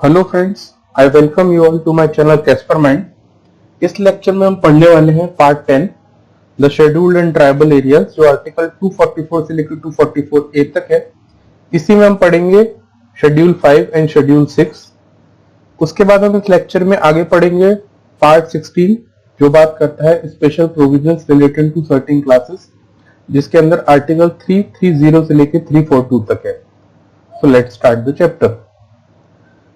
Hello friends, I welcome you all to my channel Casper Mind. इस lecture में हम पढ़ने वाले हैं part 10 the scheduled and tribal areas, जो आर्टिकल 244 से लेकर 244A तक है। इसी में हम पढ़ेंगे शेड्यूल 5 एंड शेड्यूल 6। उसके बाद हम इस लेक्चर में आगे पढ़ेंगे पार्ट 16, जो बात करता है special provisions related to certain classes, जिसके अंदर आर्टिकल 330 से लेकर 342 तक है। So let's start the chapter.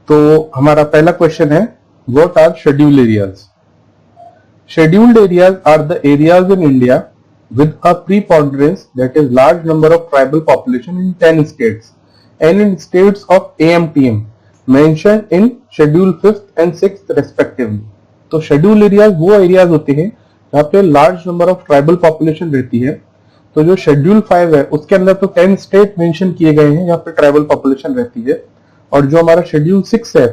तो हमारा पहला क्वेश्चन है, what are scheduled areas? Scheduled areas are the areas in India with a preponderance, that is large number of tribal population in 10 states and in states of AMTM mentioned in schedule 5th and 6th respectively। तो schedule areas वो areas होते हैं जहाँ पे large number of tribal population रहती है। तो जो शेड्यूल 5 है उसके अंदर तो 10 स्टेट मेंशन किए गए हैं जहाँ पे ट्राइबल पॉपुलेशन रहती है, और जो हमारा शेड्यूल 6 है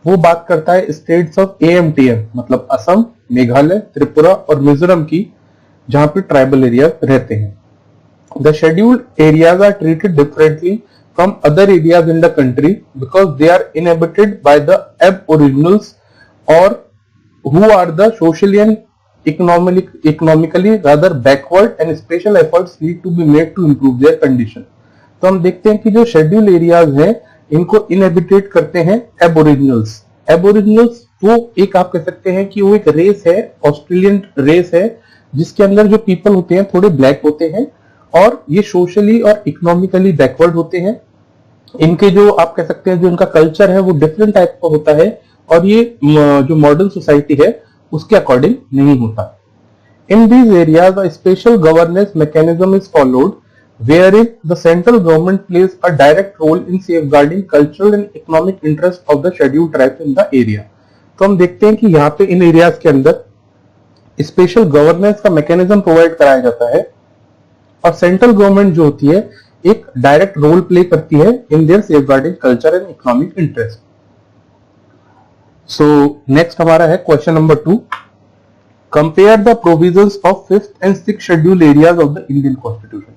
वो बात करता है स्टेट्स ऑफ AMTM, मतलब असम, मेघालय, त्रिपुरा और मिजोरम की, जहां पे ट्राइबल एरिया रहते हैं। The scheduled areas are treated differently from other areas in the country because they are inhabited by the aboriginals और who are the socially and economically rather backward and special efforts need to be made to improve their condition। तो हम देखते हैं कि जो schedule areas हैं इनको इनहेबिटेट करते हैं एबोरिजिनल्स। एबोरिजिनल्स वो एक आप कह सकते हैं कि वो एक रेस है, ऑस्ट्रेलियन रेस है, जिसके अंदर जो पीपल होते हैं थोड़े ब्लैक होते हैं और ये सोशली और इकोनॉमिकली बैकवर्ड होते हैं। इनके जो आप कह सकते हैं जो इनका कल्चर है वो डिफरेंट टाइप का होता है और ये जो मॉडर्न सोसाइटी है उसके अकॉर्डिंग नहीं होता। In these areas a special governance mechanism is followed wherein the central government plays a direct role in safeguarding cultural and economic interest of the scheduled tribes in the area। तो हम देखते हैं कि यहाँ पे इन areas के अंदर special governance का मैकेनिज्म प्रोवाइड कराया जाता है और सेंट्रल गवर्नमेंट जो होती है एक डायरेक्ट रोल प्ले करती है in their safeguarding culture and economic interest. So next हमारा है question number 2, compare the provisions of 5th and 6th schedule areas of the Indian constitution.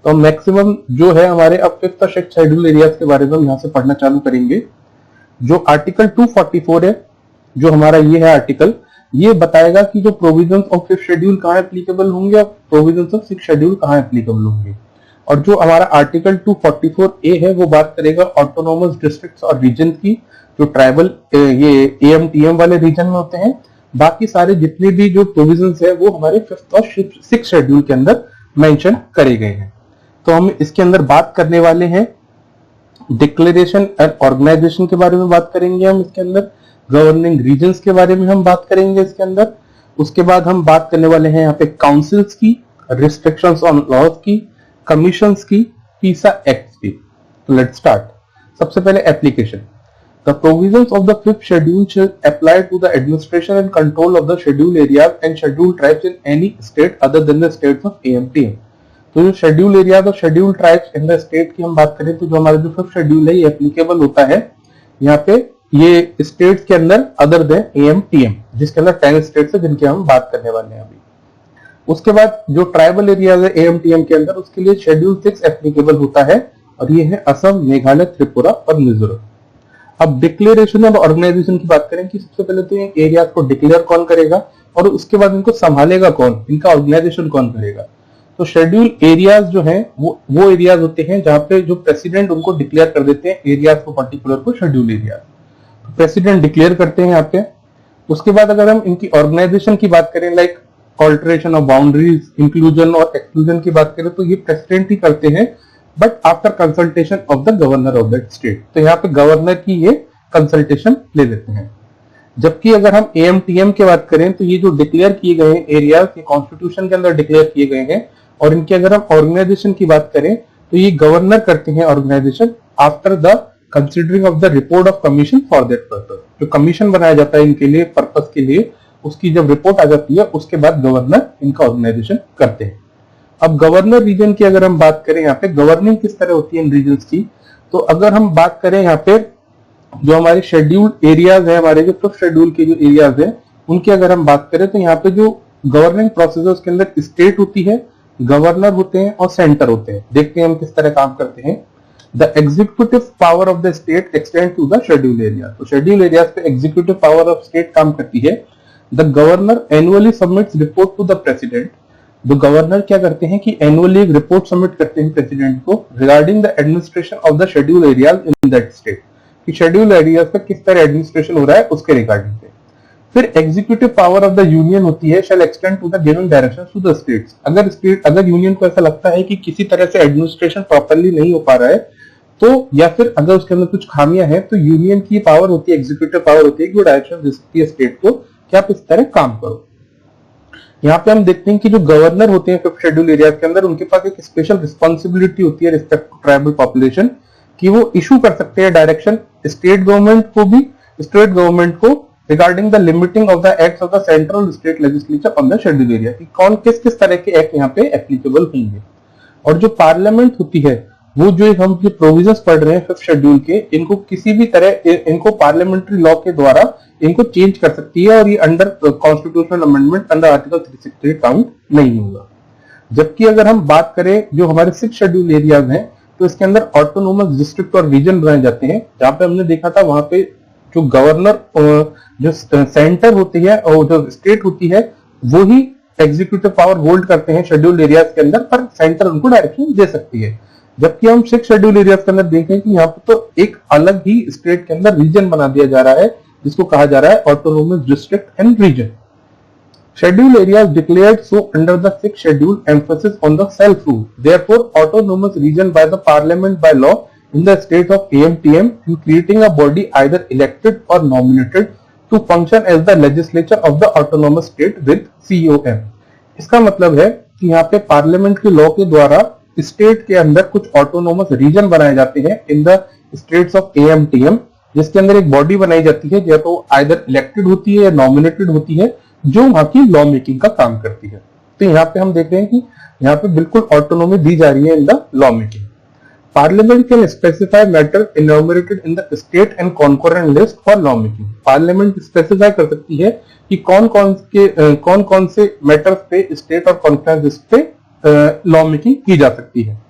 तो मैक्सिमम जो है हमारे अब 5th और 6th शेड्यूल एरियाज के बारे में हम यहां से पढ़ना चालू करेंगे। जो आर्टिकल 244 है, जो हमारा ये है आर्टिकल, ये बताएगा कि जो प्रोविजंस ऑफ 5th शेड्यूल कहां एप्लीकेबल होंगे और प्रोविजंस ऑफ 6th शेड्यूल कहां एप्लीकेबल होंगे। और जो हमारा आर्टिकल 244A है वो बात करेगा ऑटोनोमस डिस्ट्रिक्ट्स और रीजन की, जो ट्राइबल ये AMTM वाले रीजन में होते हैं। बाकी सारे जितने भी जो प्रोविजंस है वो हमारे 5th और 6th शेड्यूल के अंदर मेंशन करे गए हैं। तो हम इसके अंदर बात करने वाले हैं डिक्लेरेशन एंड ऑर्गेनाइजेशन के बारे में बात करेंगे, हम इसके अंदर गवर्निंग रीजन्स के बारे में हम बात करेंगे इसके अंदर। उसके बाद हम बात करने वाले हैं यहाँ पे काउंसिल्स की, रिस्ट्रिक्शंस ऑन लॉज की, कमीशंस की, पीसा एक्ट की। तो लेट्स स्टार्ट। सबसे पहले application. The provisions of the 5th schedule shall apply to the administration and control of the schedule areas and schedule tribes in any state other than the states of AMTM। तो जो schedule areas और schedule tribes in the state की हम बात करें तो जो हमारा जो 5th शेड्यूल है ये एप्लीकेबल होता है यहाँ पे ये स्टेट्स के अंदर अदर देन AMTM, जिसके अंदर 10 स्टेट्स है जिनकी हम बात करने वाले हैं अभी। उसके बाद जो ट्राइबल एरियाज है AMTM के अंदर उसके लिए शेड्यूल 6 एप्लीकेबल होता है और ये है असम, मेघालय, त्रिपुरा और मिजोरम। अब डिक्लेरेशन और ऑर्गेनाइजेशन की बात करें कि सबसे पहले तो ये एरियाज को डिक्लेयर कौन करेगा और उसके बाद इनको संभालेगा कौन, इनका ऑर्गेनाइजेशन कौन करेगा। तो शेड्यूल एरियाज जो हैं वो एरियाज होते हैं जहां पे जो प्रेसिडेंट उनको डिक्लेयर कर देते हैं एरियाज को, पर्टिकुलर को शेड्यूल एरिया। तो प्रेसिडेंट डिक्लेयर करते हैं यहाँ पे। उसके बाद अगर हम इनकी ऑर्गेनाइजेशन की बात करें, like alteration of boundaries, inclusion और एक्सक्लूजन की बात करें, तो ये प्रेसिडेंट ही करते हैं but after consultation of the governor of that state. तो यहाँ पे गवर्नर की ये कंसल्टेशन ले लेते हैं। जबकि अगर हम AMTM की बात करें तो ये जो डिक्लेयर किए गए हैं एरियाज, ये कॉन्स्टिट्यूशन के अंदर डिक्लेयर किए गए हैं और इनकी अगर हम ऑर्गेनाइजेशन की बात करें तो ये गवर्नर करते हैं organisation after the considering of the report of commission for that purpose. जो कमीशन बनाया जाता है इनके लिए पर्पस के लिए, उसकी जब रिपोर्ट आ जाती है उसके बाद गवर्नर इनका ऑर्गेनाइजेशन करते हैं। अब गवर्नर रीजन की अगर हम बात करें यहाँ पे गवर्निंग किस तरह होती है इन रीजन की, तो अगर हम बात करें यहाँ पे जो हमारे शेड्यूल्ड एरियाज है, हमारे जो 5th शेड्यूल के जो एरियाज है उनकी अगर हम बात करें तो यहाँ पे जो गवर्निंग प्रोसेस है उसके अंदर स्टेट होती है, गवर्नर होते हैं और सेंटर होते हैं। देखते हैं हम किस तरह काम करते हैं। The executive power of the state extend to the schedule area. तो शेड्यूल एरियाज पे एग्जीक्यूटिव पावर ऑफ स्टेट काम करती है। The governor annually submits report to the president. तो गवर्नर क्या करते हैं कि एनुअली एक रिपोर्ट सबमिट करते हैं प्रेसिडेंट को regarding the administration of the schedule areas in that state, कि शेड्यूल एरियाज का किस तरह एडमिनिस्ट्रेशन हो रहा है उसके रिगार्डिंग से। फिर executive power of the union होती है shall extend to the given direction to the states. अगर यूनियन को ऐसा लगता है कि किसी तरह से एडमिनिस्ट्रेशन प्रॉपरली नहीं हो पा रहा है, तो या फिर अगर उसके अंदर कुछ खामियां हैं, तो यूनियन की पावर होती है, एग्जीक्यूटिव पावर होती है कि वो डायरेक्शन दे सकती है स्टेट को कि आप इस तरह काम करो। यहाँ पे हम देखते हैं कि जो गवर्नर होते हैं फिफ्थ शेड्यूल एरियाज के अंदर, उनके पास एक स्पेशल रिस्पॉन्सिबिलिटी होती है रिस्पेक्ट टू ट्राइबल पॉपुलेशन, कि वो इशू कर सकते हैं डायरेक्शन स्टेट गवर्नमेंट को regarding the limiting of the acts of the central state legislature on the schedule area, कि कौन किस किस तरह के एक्ट यहाँ पे एप्लीकेबल होंगे। और जो पार्लियामेंट होती है, वो जो हम जो प्रोविजंस पढ़ रहे हैं फिफ्थ शेड्यूल के, इनको किसी भी तरह इनको पार्लियामेंट्री लॉ के द्वारा इनको चेंज कर सकती है, और ये under constitutional amendment under article 368 count नहीं होगा। जबकि अगर हम बात करें जो हमारे 6 शेड्यूल एरियाज हैं, तो इसके अंदर ऑटोनोमस डिस्ट्रिक्ट और रीजन बनाए जाते हैं, जहां पे हमने देखा था वहां पे जो गवर्नर जो सेंटर होती है और जो स्टेट होती है, वो ही एग्जीक्यूटिव पावर होल्ड करते हैं शेड्यूल एरियाज के अंदर, पर सेंटर उनको डायरेक्शन दे सकती है। जबकि हम 6 शेड्यूल एरियाज के अंदर देखें कि यहाँ पे तो एक अलग ही स्टेट के अंदर रीजन बना दिया जा रहा है, जिसको कहा जा रहा है autonomous district and region. Schedule areas declared so under the 6th schedule emphasis on the self-rule. Therefore, autonomous region by the parliament by law in the state of AMTM in creating a body either elected or nominated to function as the legislature of the autonomous state with COM. इसका मतलब है कि यहाँ पे parliament के law के द्वारा state के अंदर कुछ ऑटोनोमस रीजन बनाए जाते हैं in the states of AMTM, जिसके अंदर एक बॉडी बनाई जाती है, या तो आइदर इलेक्टेड होती है या नॉमिनेटेड होती है, जो वहां की लॉ मेकिंग का काम करती है। तो यहाँ पे हम देख रहे हैं कि यहाँ पे बिल्कुल ऑटोनोमी दी जा रही है in the law making. Parliament can specify matter enumerated in the state and concurrent list for law making. Parliament specify कर सकती है कि कौन कौन से मैटर्स पे स्टेट और कॉन्करेंट लिस्ट पे लॉ मेकिंग की जा सकती है।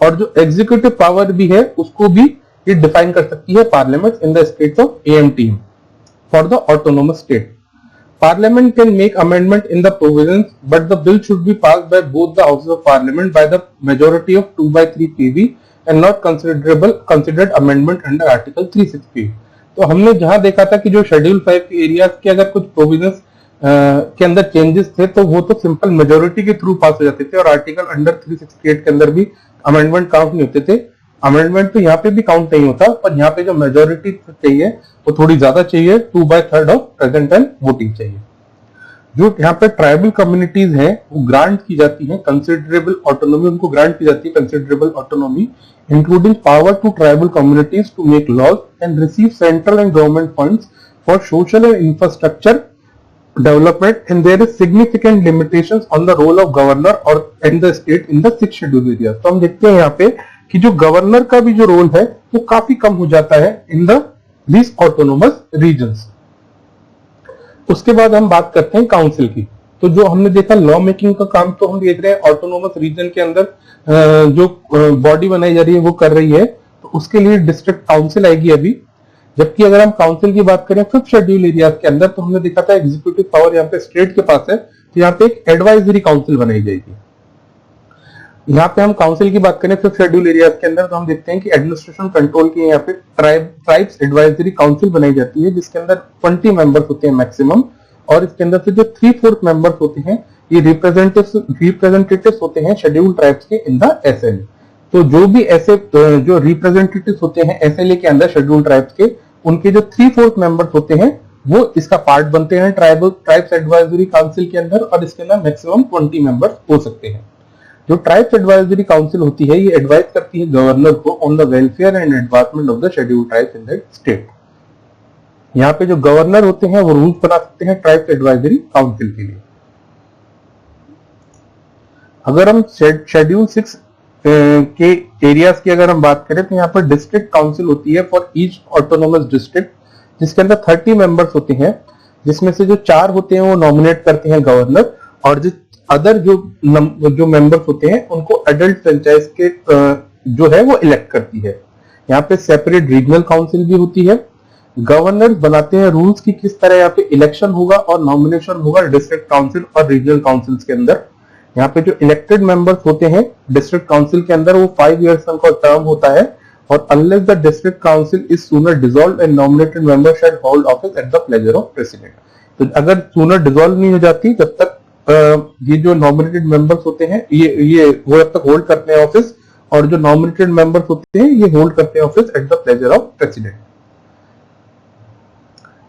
और जो एग्जीक्यूटिव पावर भी है, उसको भी ये डिफाइन कर सकती है parliament in the states of AMTM for the autonomous state. Parliament can make amendment in the provisions, but the bill should be passed by both the houses of Parliament by the majority of 2/3 PV and not considered amendment under Article 360। तो हमने जहां देखा था कि जो schedule 5 के areas के अगर कुछ प्रोविजंस के अंदर चेंजेस थे, तो वो तो सिंपल मेजोरिटी के थ्रू पास हो जाते थे, और आर्टिकल अंडर 368 के अंदर भी अमेंडमेंट काउंट नहीं होते थे। अमेंडमेंट तो यहाँ पे भी काउंट नहीं होता, पर यहाँ पे जो मेजोरिटी चाहिए वो थोड़ी ज्यादा चाहिए, 2/3 ऑफ प्रेजेंट एंड वोटिंग चाहिए। जो यहाँ पे ट्राइबल कम्युनिटीज हैं, वो ग्रांट की जाती है कंसिडरेबल ऑटोनॉमी, उनको ग्रांट की जाती है considerable autonomy, including power to tribal communities to make laws and receive central and government funds for social and infrastructure development, and there is significant limitations on the role of governor or in the state in the 6th schedule area। तो हम देखते हैं यहाँ पे कि जो governor का भी जो रोल है वो काफी कम हो जाता है in the this autonomous regions. उसके बाद हम बात करते हैं काउंसिल की। तो जो हमने देखा लॉ मेकिंग का काम, तो हम देख रहे हैं ऑटोनोमस रीजन के अंदर जो बॉडी बनाई जा रही है वो कर रही है, तो उसके लिए डिस्ट्रिक्ट काउंसिल आएगी अभी। जबकि अगर हम काउंसिल की बात करें 5th शेड्यूल एरियाज के अंदर, तो हमने देखा था एग्जीक्यूटिव पावर यहाँ पे स्टेट के पास है, तो यहाँ पे एक एडवाइजरी काउंसिल बनाई जाएगी। यहाँ पे हम काउंसिल की बात करें 5th शेड्यूल एरियाज के अंदर, तो हम देखते हैं कि एडमिनिस्ट्रेशन कंट्रोल की यहाँ पे ट्राइब्स एडवाइजरी काउंसिल बनाई जाती है, जिसके अंदर 20 मेंबर्स होते हैं मैक्सिमम, और इसके अंदर से जो 3/4 मेंबर्स होते हैं ये रिप्रेजेंटेटिव्स होते हैं शेड्यूल ट्राइब्स के इन द SLA। तो जो भी ऐसे जो रिप्रेजेंटेटिव्स होते हैं SLA के अंदर शेड्यूल ट्राइब्स के, उनके जो 3/4 मेंबर्स होते हैं वो इसका पार्ट बनते हैं ट्राइब्स एडवाइजरी काउंसिल के अंदर, और इसके अंदर मैक्सिमम 20 मेंबर्स हो सकते हैं। जो ट्राइब्स एडवाइजरी काउंसिल होती है, ये एडवाइज करती है गवर्नर को on the welfare and advancement of the schedule tribes in that state. यहाँ पे जो गवर्नर होते हैं वो रूल्स बना सकते हैं ट्राइब्स एडवाइजरी काउंसिल के लिए। अगर हम शेड्यूल 6 के एरियाज की अगर हम बात करें, तो यहाँ पर डिस्ट्रिक्ट काउंसिल होती है फॉर ईच ऑटोनोमस डिस्ट्रिक्ट, जिसके अंदर 30 मेंबर्स होते हैं, जिसमें से जो 4 होते हैं वो नॉमिनेट करते हैं गवर्नर, और जो अदर जो मेंबर्स होते हैं उनको एडल्ट फ्रेंचाइज के जो है वो इलेक्ट करती है। यहाँ पे सेपरेट रीजनल काउंसिल भी होती है। गवर्नर बनाते हैं रूल्स की किस तरह यहाँ पे इलेक्शन होगा और नॉमिनेशन होगा डिस्ट्रिक्ट काउंसिल और रीजनल काउंसिल्स के अंदर। यहाँ पे जो इलेक्टेड मेंबर्स होते हैं डिस्ट्रिक्ट काउंसिल के अंदर वो 5 ईयर्स का टर्म होता है, और unless the district council is sooner dissolved and nominated member shall hold office at the pleasure of president. तो अगर सूनर डिसॉल्व नहीं हो जाती जब तक ये जो नॉमिनेटेड मेंबर्स होते हैं ये वो जब तक होल्ड करते हैं ऑफिस, और जो नॉमिनेटेड मेंबर्स होते हैं ये होल्ड करते हैं office at the pleasure of president.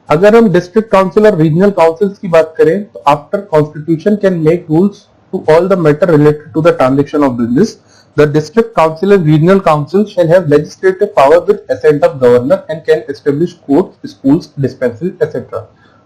अगर हम डिस्ट्रिक्ट काउंसिल और रीजनल काउंसिल्स की बात करें तो after constitution can make rules to all the matter related to the transaction of business. The district council and regional council shall have legislative power with assent of governor and can establish courts, schools, dispensary etcetera.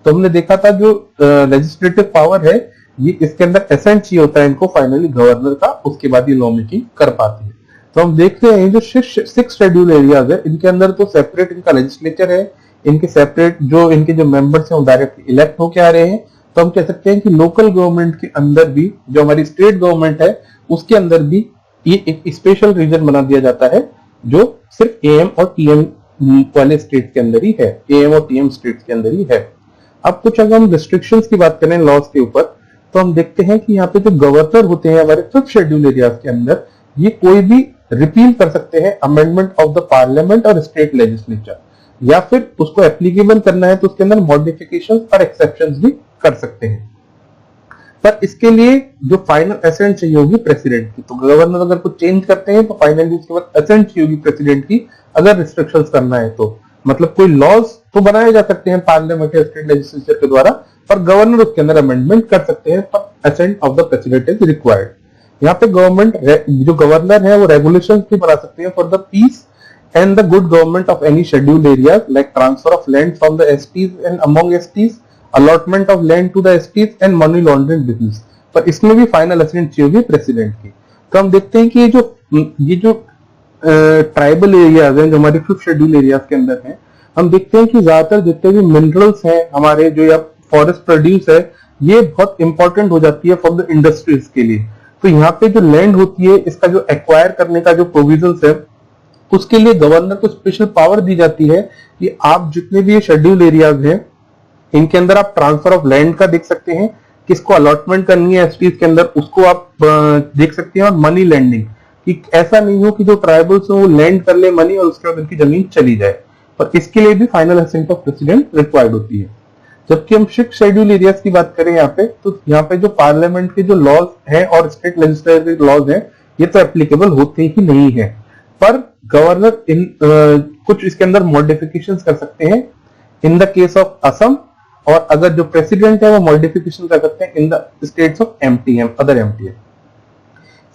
तो हमने देखा था जो legislative power है ये इसके अंदर accent चाहिए होता है इनको फाइनली गवर्नर का, उसके बाद ये लॉ मेकिंग कर पाती है। तो हम देखते हैं जो 6 शेड्यूल एरियाज है इनके अंदर तो सेपरेट इनका लेजिस्लेचर है, इनके सेपरेट जो इनके जो मेंबर्स हैं वो डायरेक्टली इलेक्ट होके आ रहे हैं। तो हम कह सकते हैं कि लोकल गवर्नमेंट के अंदर भी जो हमारी स्टेट गवर्नमेंट है उसके अंदर भी ये एक स्पेशल रीजन बना दिया जाता है जो सिर्फ एएम और टीएम वाले स्टेट के अंदर ही है, एएम और टीएम स्टेट के अंदर ही है। अब कुछ अगर हम रिस्ट्रिक्शंस की बात करें लॉज के ऊपर तो हम देखते हैं कि यहाँ पे जो गवर्नर होते हैं हमारे 5th शेड्यूल एरियाज के अंदर ये कोई भी रिपील कर सकते हैं अमेंडमेंट ऑफ द पार्लियामेंट और स्टेट लेजिस्लेचर, या फिर उसको एप्लीकेबल करना है तो उसके अंदर मॉडिफिकेशन और एक्सेप्शंस भी कर सकते हैं। पर इसके लिए जो फाइनल एसेंट चाहिए होगी प्रेसिडेंट की। तो गवर्नर अगर कुछ चेंज करते हैं तो फाइनली उसके बाद एसेंट चाहिए होगी प्रेसिडेंट की अगर रिस्ट्रिक्शंस करना है तो। मतलब कोई लॉज तो बनाए जा सकते हैं पार्लियामेंट या स्टेट लेजिस्लेचर के द्वारा, पर गवर्नर उसके अंदर अमेंडमेंट कर सकते हैं, पर ascent of the president is required. यहाँ पे गवर्नमेंट जो गवर्नर है वो रेगुलेशंस भी बना सकते हैं for the peace and the good government of any scheduled areas like transfer of land from the STs and among STs, allotment of land to the STs and money laundering business। पर इसमें भी final accent चाहिए होगी president की। तो हम देखते हैं कि ये जो ट्राइबल एरियाज हैं जो हमारे 5th शेड्यूल एरियाज के अंदर हैं, हम देखते हैं कि ज्यादातर जितने भी मिनरल्स हैं हमारे जो या फॉरेस्ट प्रोड्यूस है ये बहुत इंपॉर्टेंट हो जाती है फॉर द इंडस्ट्रीज के लिए। तो यहाँ पे जो लैंड होती है इसका जो एक्वायर करने का जो प्रोविजंस है उसके लिए गवर्नर को स्पेशल पावर दी जाती है कि आप जितने भी ये शेड्यूल एरियाज हैं इनके अंदर आप ट्रांसफर ऑफ लैंड का देख सकते हैं, किसको अलॉटमेंट करनी है एसटीज के अंदर उसको आप देख सकते हैं, और मनी लैंडिंग कि ऐसा नहीं हो कि जो ट्राइबल्स हो वो लैंड कर ले मनी और उसके बाद उनकी जमीन चली जाए, पर इसके लिए भी final assent of president required होती है। जबकि हम 6 शेड्यूल एरियाज की बात करें यहाँ पे तो यहाँ पे जो पार्लियामेंट के जो लॉज हैं और स्टेट लेजिस्लेचर के लॉज हैं ये तो एप्लीकेबल होते ही नहीं है, पर गवर्नर कुछ इसके अंदर मॉडिफिकेशंस कर सकते हैं in the case of Assam, और अगर जो प्रेसिडेंट है वो मॉडिफिकेशन कर सकते हैं in the states of MTM, other MTM.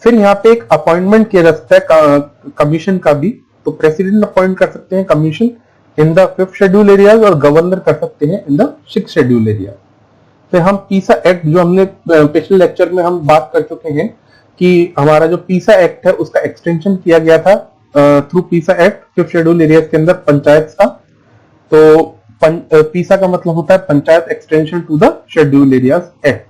फिर यहाँ पे एक अपॉइंटमेंट किया जा सकता है कमीशन का भी, तो प्रेसिडेंट अपॉइंट कर सकते हैं commission in the 5th schedule areas और गवर्नर कर सकते हैं in the 6th schedule area. फिर हम पीसा एक्ट जो हमने पिछले लेक्चर में हम बात कर चुके हैं कि हमारा जो पीसा एक्ट है उसका एक्सटेंशन किया गया था थ्रू पीसा एक्ट 5th शेड्यूल एरियाज के अंदर पंचायत का। तो पीसा का मतलब होता है panchayat extension to the schedule areas act.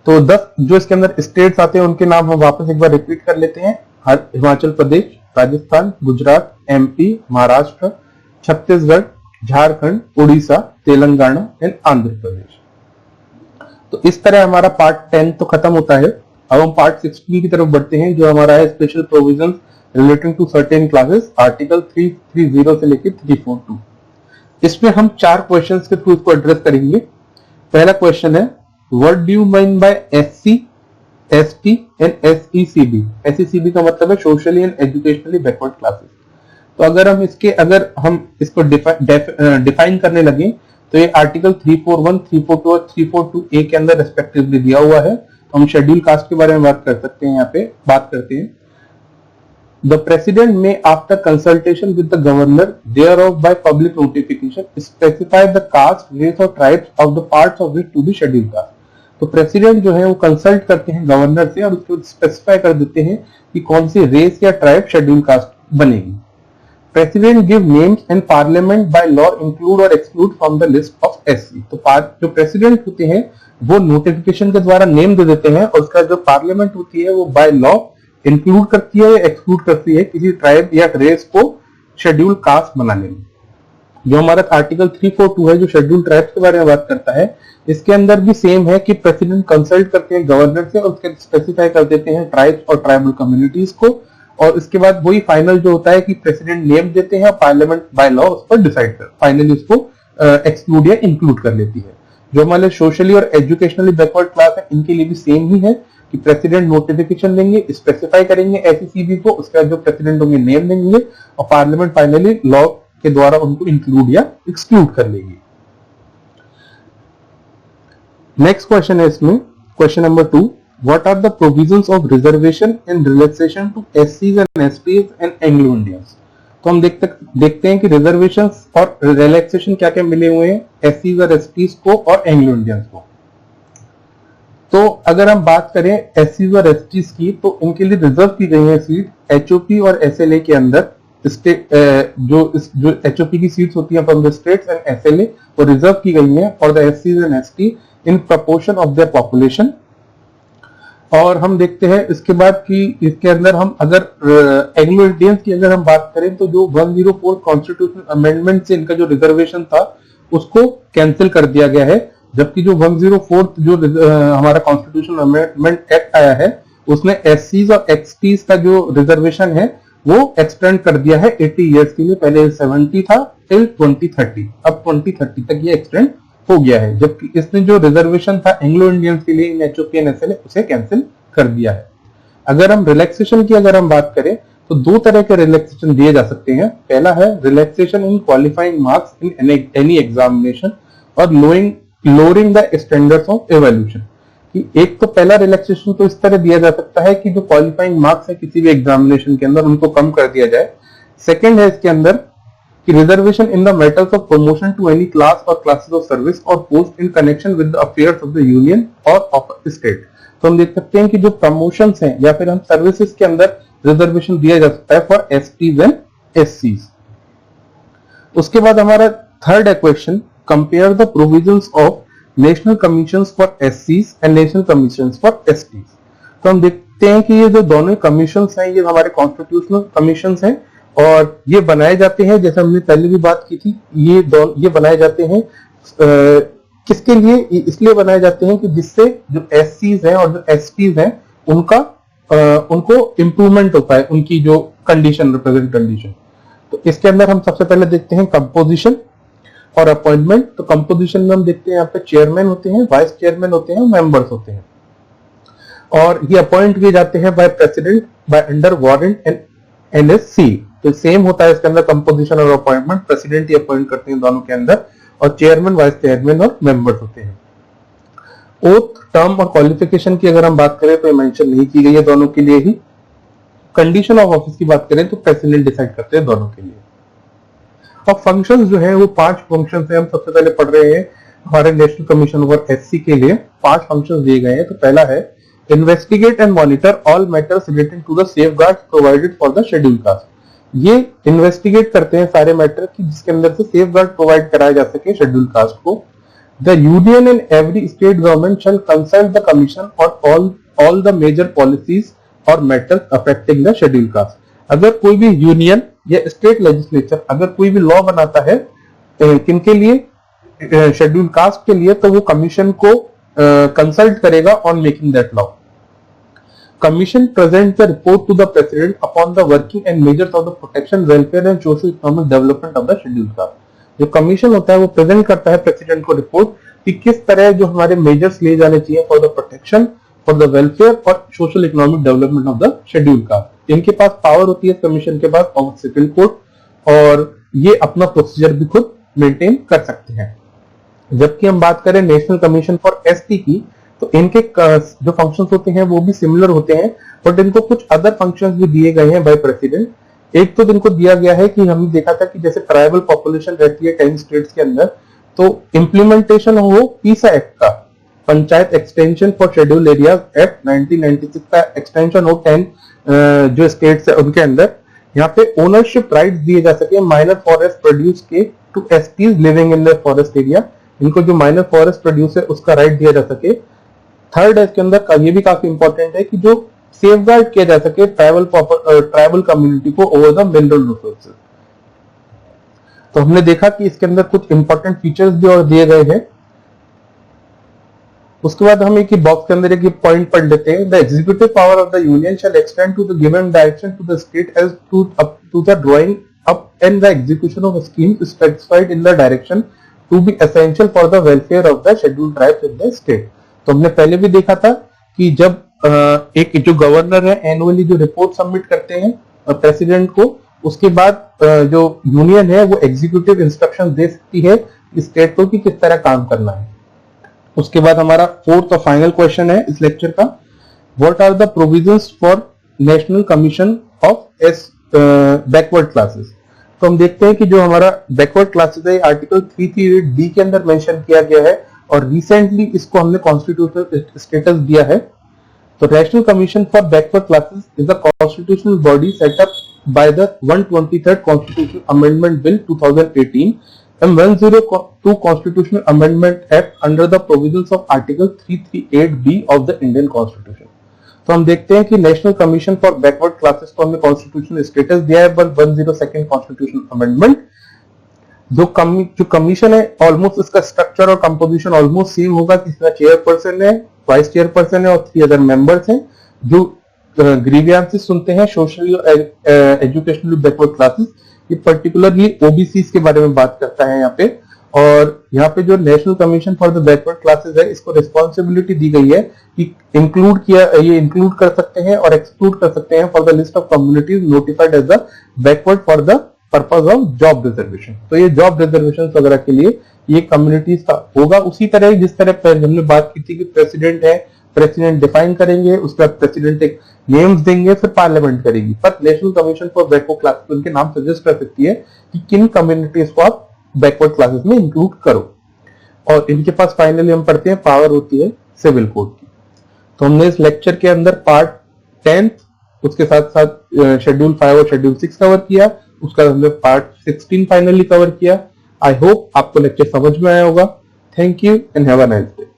तो 10 जो इसके अंदर स्टेट्स आते हैं उनके नाम हम वापस एक बार रिपीट कर लेते हैं। Himachal Pradesh, Rajasthan, Gujarat, MP, Maharashtra, Chhattisgarh, Jharkhand, Orissa, Telangana and Andhra Pradesh. तो इस तरह हमारा पार्ट 10 तो खत्म होता है। अब हम पार्ट 16 की तरफ बढ़ते हैं जो हमारा है special provision relating to certain classes, article 330 से लेकर 342। इसमें हम 4 क्वेश्चंस के थ्रू इसको एड्रेस करेंगे। पहला क्वेश्चन है what do you mean by SC, ST and SECB. SECB का मतलब है socially and educationally backward classes. तो अगर हम इसको डिफाइन करने लगे तो ये आर्टिकल 341, 342 और 342A के अंदर रेस्पेक्टिवली दिया हुआ है। हम शेड्यूल कास्ट के बारे में बात कर सकते हैं, यहाँ पे बात करते हैं। The president may, after consultation with the governor thereof by public notification, specify the caste, race or tribes of the parts of it to be scheduled caste। तो प्रेसिडेंट जो है वो कंसल्ट करते हैं गवर्नर से और उसको स्पेसिफाई कर देते हैं कि कौन सी रेस या ट्राइब शेड्यूल कास्ट बनेगी। President give names and parliament by law include और exclude from the list of SC. तो जो प्रेसिडेंट होते हैं वो नोटिफिकेशन के द्वारा नेम दे देते हैं और उसका जो पार्लियामेंट होती है वो बाय लॉ इंक्लूड करती है या एक्सक्लूड करती है किसी ट्राइब या रेस को शेड्यूल कास्ट बनाने में। जो हमारा आर्टिकल 342 है जो शेड्यूल ट्राइब्स के बारे में बात करता है, इसके अंदर भी सेम है कि प्रेसिडेंट कंसल्ट करते हैं गवर्नर से और उसके स्पेसिफाई कर देते हैं ट्राइब्स और ट्राइबल कम्युनिटीज को, और इसके बाद वही फाइनल जो होता है कि प्रेसिडेंट नेम देते हैं, पार्लियामेंट बाय लॉ उस पर डिसाइड कर फाइनली उसको एक्सक्लूड या इंक्लूड कर लेती है। जो हमारे सोशली और एजुकेशनली बैकवर्ड क्लास है इनके लिए भी सेम ही है कि प्रेसिडेंट नोटिफिकेशन देंगे, स्पेसिफाई करेंगे एसईसीबी को, उसके बाद जो प्रेसिडेंट होंगे नेम देंगे और पार्लियामेंट फाइनली लॉ के द्वारा उनको इंक्लूड या एक्सक्लूड कर लेगी। नेक्स्ट क्वेश्चन है इसमें, question number 2, what are the provisions of reservation in relaxation to एससीज and STs and Anglo Indians. तो हम देखते हैं कि रिजर्वेशन और रिलैक्सेशन क्या क्या मिले हुए हैं एससीज और एसटीज को और एंग्लो इंडियंस को। तो अगर हम बात करें एससीज और एसटीज की, तो इनके लिए रिजर्व की गई है सीट एचओपी और एसएलए के अंदर। स्टेट जो एचओपी की सीट्स होती हैं from the states and SLA वो रिजर्व की गई हैं फॉर द एससीज and ST in proportion of their population. और हम देखते हैं इसके बाद कि इसके अंदर हम अगर एंग्लो इंडियंस की अगर हम बात करें तो जो 104 कॉन्स्टिट्यूशनल अमेंडमेंट से इनका जो रिजर्वेशन था उसको कैंसिल कर दिया गया है, जबकि जो 104 जो हमारा कॉन्स्टिट्यूशनल अमेंडमेंट एक्ट आया है उसने एससीज और एक्सटीज का जो रिजर्वेशन है वो एक्सटेंड कर दिया है 80 इयर्स के लिए। पहले 70 था टिल 2030, अब 2030 तक ये एक्सटेंड हो गया है, जबकि इसने जो रिजर्वेशन था एंग्लो इंडियंस के लिए इन एचओपी एंड एसएलए उसे कैंसिल कर दिया है। अगर हम रिलैक्सेशन की अगर हम बात करें तो दो तरह के रिलैक्सेशन दिए जा सकते हैं। पहला है relaxation in qualifying marks in any examination और lowering the standards of evaluation. कि एक तो पहला रिलैक्सेशन तो इस तरह दिया जा सकता है कि जो क्वालिफाइंग मार्क्स है किसी भी एग्जामिनेशन के अंदर उनको कम कर दिया जाए। सेकंड है इसके अंदर कि reservation in the matters of promotion to any class और क्लासेस ऑफ सर्विस और post in connection with the affairs of the union और ऑफ स्टेट। तो हम देख सकते हैं कि जो प्रमोशंस हैं या फिर हम सर्विसेज के अंदर रिजर्वेशन दिया जा सकता है फॉर एसटीज एंड एससीज। उसके बाद हमारा थर्ड है question, compare the provisions of national commissions for एससीज and national commissions for STs. तो हम देखते हैं कि ये जो दोनों कमीशंस हैं ये हमारे कॉन्स्टिट्यूशनल कमीशंस हैं और ये बनाए जाते हैं, जैसे हमने पहले भी बात की थी, ये बनाए जाते हैं किसके लिए? इसलिए बनाए जाते हैं कि जिससे जो एससीज हैं और जो एसटीज हैं उनको इंप्रूवमेंट होता है उनकी जो कंडीशन, रिप्रेजेंट कंडीशन। तो इसके अंदर हम सबसे पहले देखते हैं कंपोजिशन और अपॉइंटमेंट। तो कंपोजिशन में हम देखते हैं यहाँ पे चेयरमैन होते हैं, वाइस चेयरमैन होते हैं, मेंबर्स होते हैं और ये अपॉइंट किए जाते हैं by president by under warrant and NSC. तो सेम होता है इसके अंदर कंपोजिशन और अपॉइंटमेंट, प्रेसिडेंट ही अपॉइंट करते हैं दोनों के अंदर और चेयरमैन, वाइस चेयरमैन और मेंबर्स होते हैं। ओथ, टर्म और क्वालिफिकेशन की अगर हम बात करें तो मेंशन नहीं की गई है दोनों के लिए ही। कंडीशन ऑफ ऑफिस की बात करें तो प्रेसिडेंट डिसाइड करते हैं दोनों के लिए। और फंक्शंस जो है वो 5 फंक्शंस है, हम सबसे पहले पढ़ रहे हैं हमारे नेशनल कमीशन ओवर एससी के लिए 5 फंक्शंस दिए गए हैं। तो पहला है investigate and monitor all matters related to the safeguards provided for the schedule caste. ये इन्वेस्टिगेट करते हैं सारे मैटर की जिसके अंदर से सेफगार्ड प्रोवाइड कराया जा सके शेड्यूल कास्ट को। The union and every state government shell consult the commission और ऑल द मेजर पॉलिसीज और matters affecting the schedule cast. अगर कोई भी यूनियन या स्टेट लेजिस्लेचर अगर कोई भी लॉ बनाता है किनके लिए? शेड्यूल कास्ट के लिए, तो वो कमीशन को कंसल्ट करेगा on making that law. Commission presents the report to the President upon the working and measures of the protection, welfare and social economic development of the scheduled caste। जो commission होता है वो present करता है president को report कि किस तरह जो हमारे मेजर्स लिए जाने चाहिए for the protection, for the welfare और social economic development of the schedule caste. इनके पास पावर होती है कमीशन के पास ऑफ सिविल कोर्ट और ये अपना प्रोसीजर भी खुद मेंटेन कर सकते हैं। जबकि हम बात करें नेशनल कमीशन फॉर एसटी की तो इनके जो फंक्शंस होते हैं वो भी सिमिलर होते हैं बट इनको कुछ अदर फंक्शंस भी दिए गए हैं बाय प्रेसिडेंट। एक तो इनको दिया गया है कि हमने देखा था कि जैसे ट्राइबल पॉपुलेशन रहती है 10 स्टेट्स के अंदर, तो इंप्लीमेंटेशन हो पीसा एक्ट का, panchayat extension for schedule areas act 1996 का एक्सटेंशन हो 10 जो स्टेट्स है उनके अंदर। यहाँ पे ओनरशिप राइट्स दिए जा सके माइनर फॉरेस्ट प्रोड्यूस के to STs living in the forest area. इनको जो माइनर फॉरेस्ट प्रोड्यूस है उसका राइट दिया जा सके। थर्ड है इसके अंदर ये भी काफी इंपॉर्टेंट है कि जो सेफगार्ड किया जा सके ट्राइबल कम्युनिटी को ओवर द मिनरल रिसोर्सेज। तो हमने देखा कि इसके अंदर कुछ इंपॉर्टेंट फीचर्स भी और दिए गए हैं। उसके बाद हम एक बॉक्स के अंदर एक पॉइंट पढ़ लेते हैं। The executive power of the union shall extend to the given direction to the state as to the drawing up and the execution of scheme specified in the direction to be essential for the welfare of the scheduled tribes in the state. तो हमने पहले भी देखा था कि जब एक जो गवर्नर है एनुअली जो रिपोर्ट सबमिट करते हैं प्रेसिडेंट को, उसके बाद जो यूनियन है वो एग्जीक्यूटिव इंस्ट्रक्शन दे सकती है स्टेट को कि किस तरह काम करना है। उसके बाद हमारा फोर्थ और फाइनल क्वेश्चन है इस लेक्चर का, what are the provisions for national commission of backward classes. तो हम देखते हैं कि जो हमारा बैकवर्ड क्लासेस है आर्टिकल 338 के अंदर मेंशन किया गया है और रिसेंटली इसको हमने कॉन्स्टिट्यूशनल स्टेटस दिया है। तो national commission for backward classes is a constitutional body set up by the 123rd constitutional amendment bill 2018 and 102 Constitutional Amendment Act under the provisions of Article 338B of the Indian Constitution। तो हम देखते हैं कि national commission for backward classes को हमने constitutional status दिया है 102nd constitutional amendment. जो कमीशन है ऑलमोस्ट इसका स्ट्रक्चर और कंपोजिशन ऑलमोस्ट सेम होगा कि इसमें चेयरपर्सन है, वाइस चेयरपर्सन है और 3 अदर मेंबर्स हैं जो ग्रीवियंसेस सुनते हैं सोशल एजुकेशनल बैकवर्ड क्लासेस। ये पर्टिकुलरली ओबीसीज के बारे में बात करता है यहाँ पे। और यहाँ पे जो national commission for the backward classes है इसको रिस्पॉन्सिबिलिटी दी गई है कि ये इंक्लूड कर सकते हैं और एक्सक्लूड कर सकते हैं for the list of communities notified as the backward for the purpose of job reservation. तो ये जॉब रिजर्वेशन वगैरह के लिए ये कम्युनिटीज का होगा। उसी तरह जिस तरह हमने बात की थी कि प्रेसिडेंट है, प्रेसिडेंट डिफाइन करेंगे, उसके बाद प्रेसिडेंट एक नेम्स देंगे, फिर पार्लियामेंट करेगी। पर national commission for backward classes उनके नाम सजेस्ट कर सकती है कि किन कम्युनिटीज को आप बैकवर्ड क्लासेस में इंक्लूड करो। और इनके पास फाइनली हम पढ़ते हैं पावर होती है सिविल कोड की। तो हमने इस लेक्चर के अंदर पार्ट 10 उसके साथ साथ शेड्यूल 5 और शेड्यूल 6 कवर किया। उसका हमने पार्ट 16 फाइनली कवर किया। आई होप आपको लेक्चर समझ में आया होगा। Thank you and have a nice day.